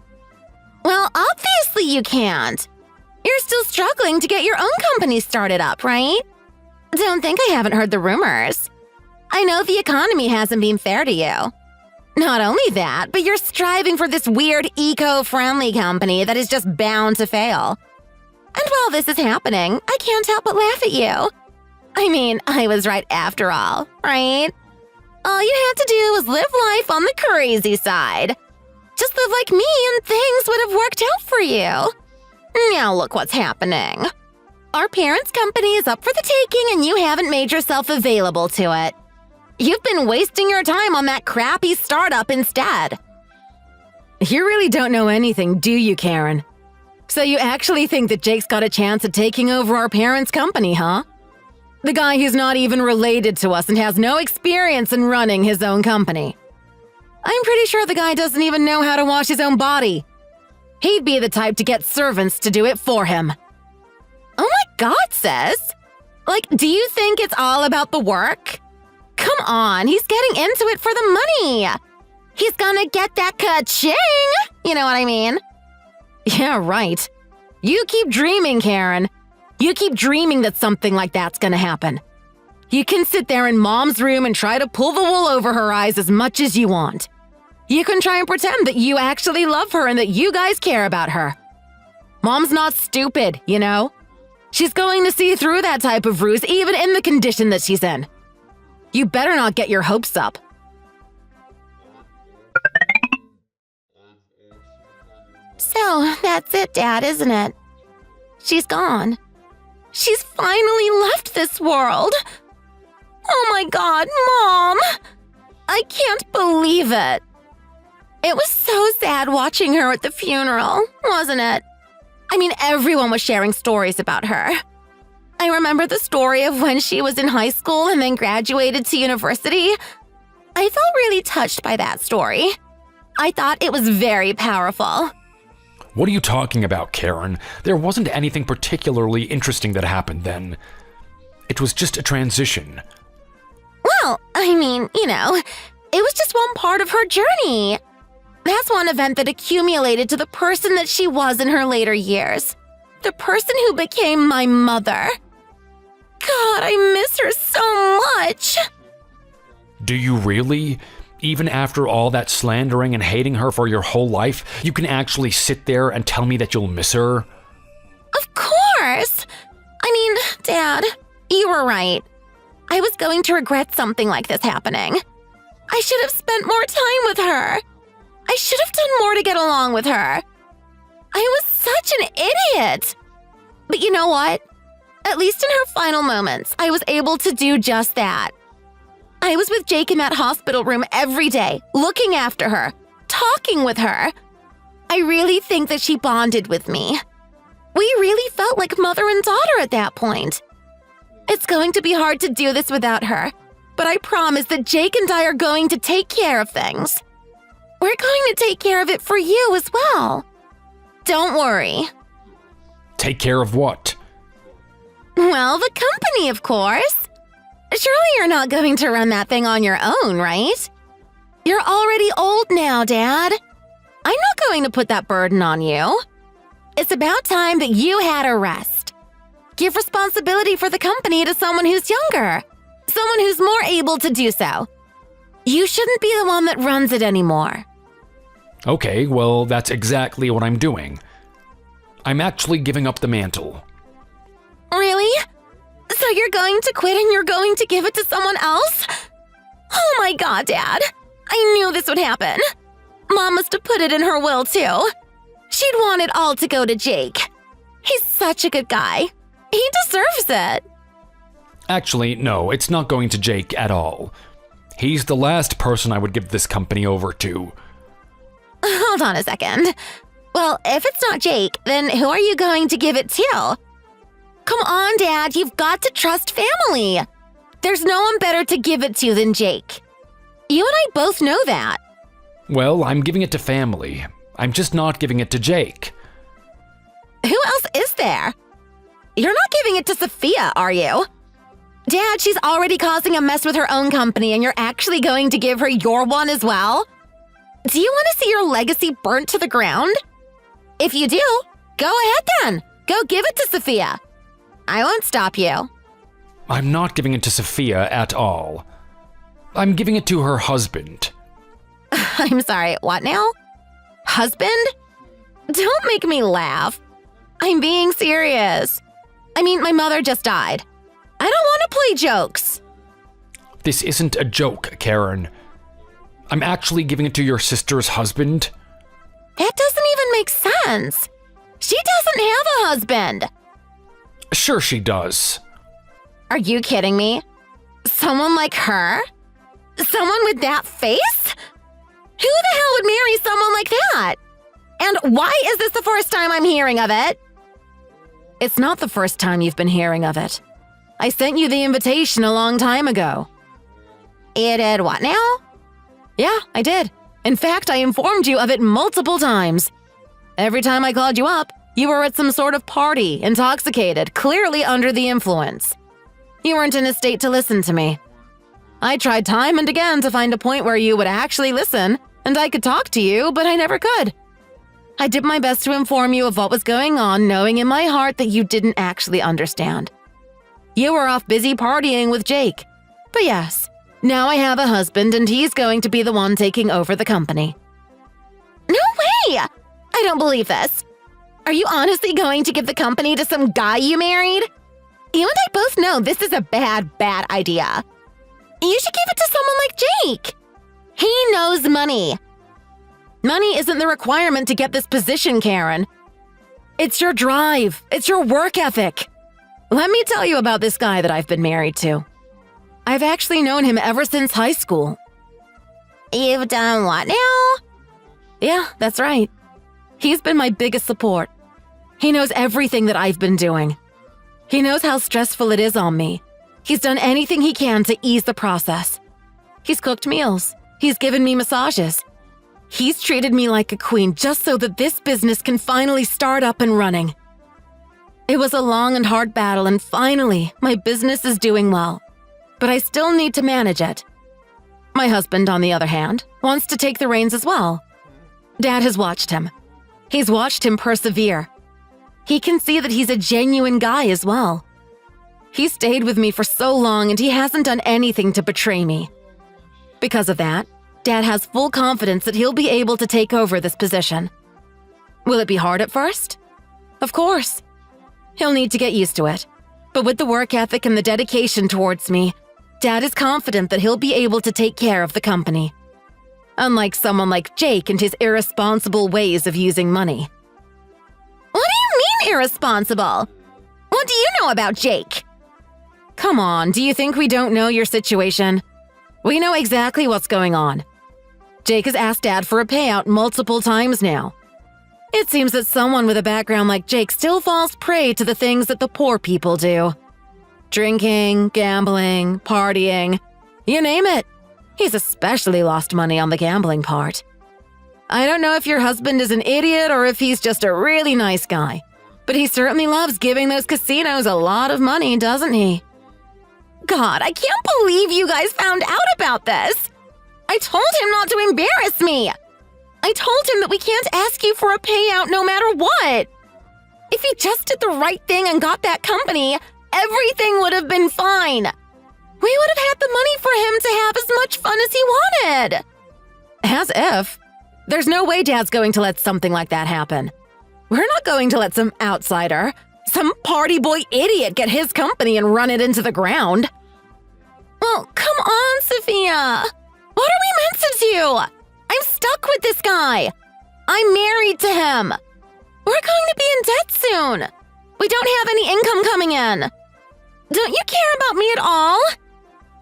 Speaker 1: Well, obviously you can't. You're still struggling to get your own company started up, right? Don't think I haven't heard the rumors. I know the economy hasn't been fair to you. Not only that, but you're striving for this weird eco-friendly company that is just bound to fail. And while this is happening, I can't help but laugh at you. I mean, I was right after all, right? All you had to do was live life on the crazy side. Just live like me and things would have worked out for you. Now look what's happening. Our parents' company is up for the taking and you haven't made yourself available to it. You've been wasting your time on that crappy startup instead.
Speaker 3: You really don't know anything, do you, Karen? So you actually think that Jake's got a chance at taking over our parents' company, huh? The guy who's not even related to us and has no experience in running his own company. I'm pretty sure the guy doesn't even know how to wash his own body. He'd be the type to get servants to do it for him.
Speaker 1: Oh my God, sis. Like, do you think it's all about the work? Come on, he's getting into it for the money. He's gonna get that ka-ching. You know what I mean?
Speaker 3: Yeah, right. You keep dreaming, Karen. You keep dreaming that something like that's gonna happen. You can sit there in Mom's room and try to pull the wool over her eyes as much as you want. You can try and pretend that you actually love her and that you guys care about her. Mom's not stupid, you know? She's going to see through that type of ruse even in the condition that she's in. You better not get your hopes up.
Speaker 1: So, that's it, Dad, isn't it? She's gone. She's finally left this world. Oh my God, Mom! I can't believe it. It was so sad watching her at the funeral, wasn't it? I mean, everyone was sharing stories about her. I remember the story of when she was in high school and then graduated to university. I felt really touched by that story. I thought it was very powerful.
Speaker 2: What are you talking about, Karen? There wasn't anything particularly interesting that happened then. It was just a transition.
Speaker 1: Well, I mean, it was just one part of her journey. That's one event that accumulated to the person that she was in her later years. The person who became my mother. God, I miss her so much.
Speaker 2: Do you really? Even after all that slandering and hating her for your whole life, you can actually sit there and tell me that you'll miss her?
Speaker 1: Of course. I mean, Dad, you were right. I was going to regret something like this happening. I should have spent more time with her. I should have done more to get along with her. I was such an idiot. But you know what? At least in her final moments, I was able to do just that. I was with Jake in that hospital room every day, looking after her, talking with her. I really think that she bonded with me. We really felt like mother and daughter at that point. It's going to be hard to do this without her, but I promise that Jake and I are going to take care of things. We're going to take care of it for you as well. Don't worry.
Speaker 2: Take care of what?
Speaker 1: Well, the company, of course. Surely you're not going to run that thing on your own, right? You're already old now, Dad. I'm not going to put that burden on you. It's about time that you had a rest. Give responsibility for the company to someone who's younger, someone who's more able to do so. You shouldn't be the one that runs it anymore.
Speaker 2: Okay, well, that's exactly what I'm doing. I'm actually giving up the mantle.
Speaker 1: Really? So you're going to quit and you're going to give it to someone else? Oh my God, Dad. I knew this would happen. Mom must have put it in her will, too. She'd want it all to go to Jake. He's such a good guy. He deserves it.
Speaker 2: Actually, no, it's not going to Jake at all. He's the last person I would give this company over to.
Speaker 1: Hold on a second. Well, if it's not Jake, then who are you going to give it to? Come on, Dad, you've got to trust family. There's no one better to give it to than Jake. You and I both know that.
Speaker 2: Well, I'm giving it to family. I'm just not giving it to Jake.
Speaker 1: Who else is there? You're not giving it to Sophia, are you? Dad, she's already causing a mess with her own company and you're actually going to give her your one as well? Do you want to see your legacy burnt to the ground? If you do, go ahead then. Go give it to Sophia. I won't stop you.
Speaker 2: I'm not giving it to Sophia at all. I'm giving it to her husband.
Speaker 1: I'm sorry, what now? Husband? Don't make me laugh. I'm being serious. I mean, my mother just died. I don't want to play jokes.
Speaker 2: This isn't a joke, Karen. I'm actually giving it to your sister's husband.
Speaker 1: That doesn't even make sense. She doesn't have a husband.
Speaker 2: Sure she does.
Speaker 1: Are you kidding me? Someone like her? Someone with that face? Who the hell would marry someone like that? And why is this the first time I'm hearing of it?
Speaker 3: It's not the first time you've been hearing of it. I sent you the invitation a long time ago.
Speaker 1: You did what now?
Speaker 3: Yeah, I did. In fact, I informed you of it multiple times. Every time I called you up, you were at some sort of party, intoxicated, clearly under the influence. You weren't in a state to listen to me. I tried time and again to find a point where you would actually listen, and I could talk to you, but I never could. I did my best to inform you of what was going on, knowing in my heart that you didn't actually understand. You were off busy partying with Jake. But yes, now I have a husband and he's going to be the one taking over the company.
Speaker 1: way! I don't believe this. Are you honestly going to give the company to some guy you married? You and I both know this is a bad idea. You should give it to someone like Jake. He knows money.
Speaker 3: Money isn't the requirement to get this position, Karen. It's your drive. It's your work ethic. Let me tell you about this guy that I've been married to. I've actually known him ever since high school.
Speaker 1: You've done what now?
Speaker 3: Yeah, that's right. He's been my biggest support. He knows everything that I've been doing. He knows how stressful it is on me. He's done anything he can to ease the process. He's cooked meals. He's given me massages. He's treated me like a queen just so that this business can finally start up and running. It was a long and hard battle, and finally, my business is doing well. But I still need to manage it. My husband, on the other hand, wants to take the reins as well. Dad has watched him. He's watched him persevere. He can see that he's a genuine guy as well. He stayed with me for so long and he hasn't done anything to betray me. Because of that, Dad has full confidence that he'll be able to take over this position. Will it be hard at first? Of course. He'll need to get used to it. But with the work ethic and the dedication towards me, Dad is confident that he'll be able to take care of the company. Unlike someone like Jake and his irresponsible ways of using money.
Speaker 1: What do you mean irresponsible? What do you know about Jake?
Speaker 3: Come on, do you think we don't know your situation? We know exactly what's going on. Jake has asked Dad for a payout multiple times now. It seems that someone with a background like Jake still falls prey to the things that the poor people do. Drinking, gambling, partying, you name it. He's especially lost money on the gambling part. I don't know if your husband is an idiot or if he's just a really nice guy, but he certainly loves giving those casinos a lot of money, doesn't he?
Speaker 1: God, I can't believe you guys found out about this. I told him not to embarrass me. I told him that we can't ask you for a payout no matter what. If he just did the right thing and got that company, everything would have been fine. We would have had the money for him to have as much fun as he wanted.
Speaker 3: As if. There's no way Dad's going to let something like that happen. We're not going to let some outsider, some party boy idiot get his company and run it into the ground.
Speaker 1: Well, come on, Sophia. What are we meant to do? I'm stuck with this guy. I'm married to him. We're going to be in debt soon. We don't have any income coming in. Don't you care about me at all?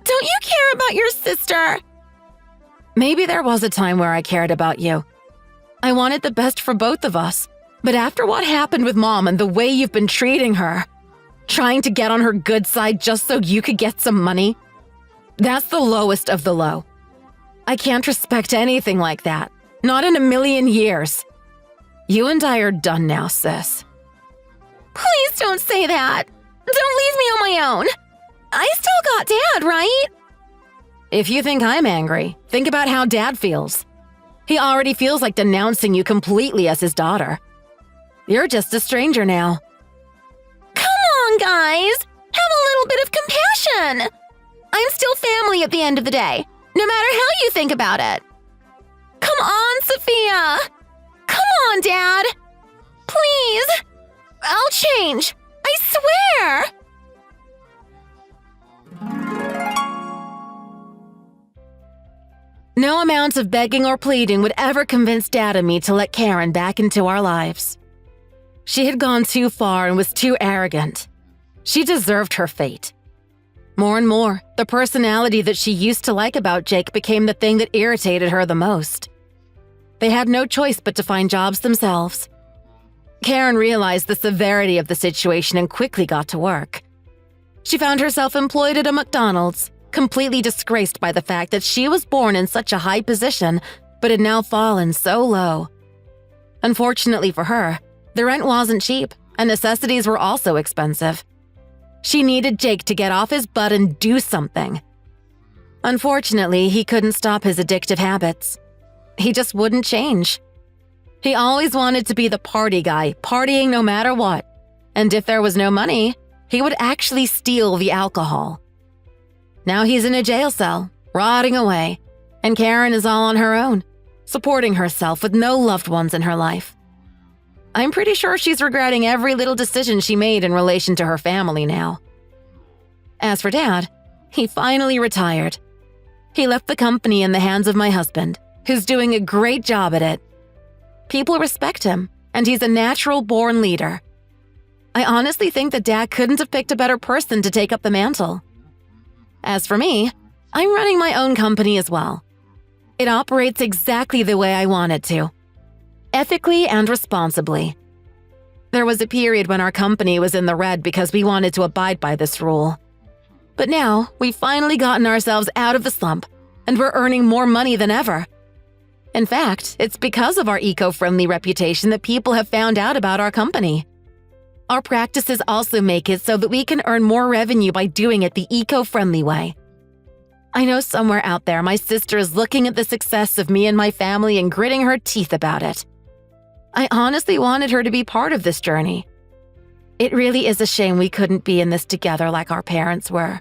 Speaker 1: Don't you care about your sister?
Speaker 3: Maybe there was a time where I cared about you. I wanted the best for both of us. But after what happened with Mom and the way you've been treating her, trying to get on her good side just so you could get some money, that's the lowest of the low. I can't respect anything like that. Not in a million years. You and I are done now, sis.
Speaker 1: Please don't say that. Don't leave me on my own. I still got Dad, right?
Speaker 3: If you think I'm angry, think about how Dad feels. He already feels like denouncing you completely as his daughter. You're just a stranger now.
Speaker 1: Come on, guys. Have a little bit of compassion. I'm still family at the end of the day, no matter how you think about it. Come on, Sophia. Come on, Dad. Please. I'll change. I swear.
Speaker 3: No amount of begging or pleading would ever convince Dad and me to let Karen back into our lives. She had gone too far and was too arrogant. She deserved her fate. More and more, the personality that she used to like about Jake became the thing that irritated her the most. They had no choice but to find jobs themselves. Karen realized the severity of the situation and quickly got to work. She found herself employed at a McDonald's, completely disgraced by the fact that she was born in such a high position but had now fallen so low. Unfortunately for her, the rent wasn't cheap and necessities were also expensive. She needed Jake to get off his butt and do something. Unfortunately, he couldn't stop his addictive habits. He just wouldn't change. He always wanted to be the party guy, partying no matter what. And if there was no money, he would actually steal the alcohol. Now he's in a jail cell, rotting away, and Karen is all on her own, supporting herself with no loved ones in her life. I'm pretty sure she's regretting every little decision she made in relation to her family now. As for Dad, he finally retired. He left the company in the hands of my husband, who's doing a great job at it. People respect him, and he's a natural-born leader. I honestly think that Dad couldn't have picked a better person to take up the mantle. As for me, I'm running my own company as well. It operates exactly the way I want it to, ethically and responsibly. There was a period when our company was in the red because we wanted to abide by this rule. But now, we've finally gotten ourselves out of the slump, and we're earning more money than ever. In fact, it's because of our eco-friendly reputation that people have found out about our company. Our practices also make it so that we can earn more revenue by doing it the eco-friendly way. I know somewhere out there my sister is looking at the success of me and my family and gritting her teeth about it. I honestly wanted her to be part of this journey. It really is a shame we couldn't be in this together like our parents were.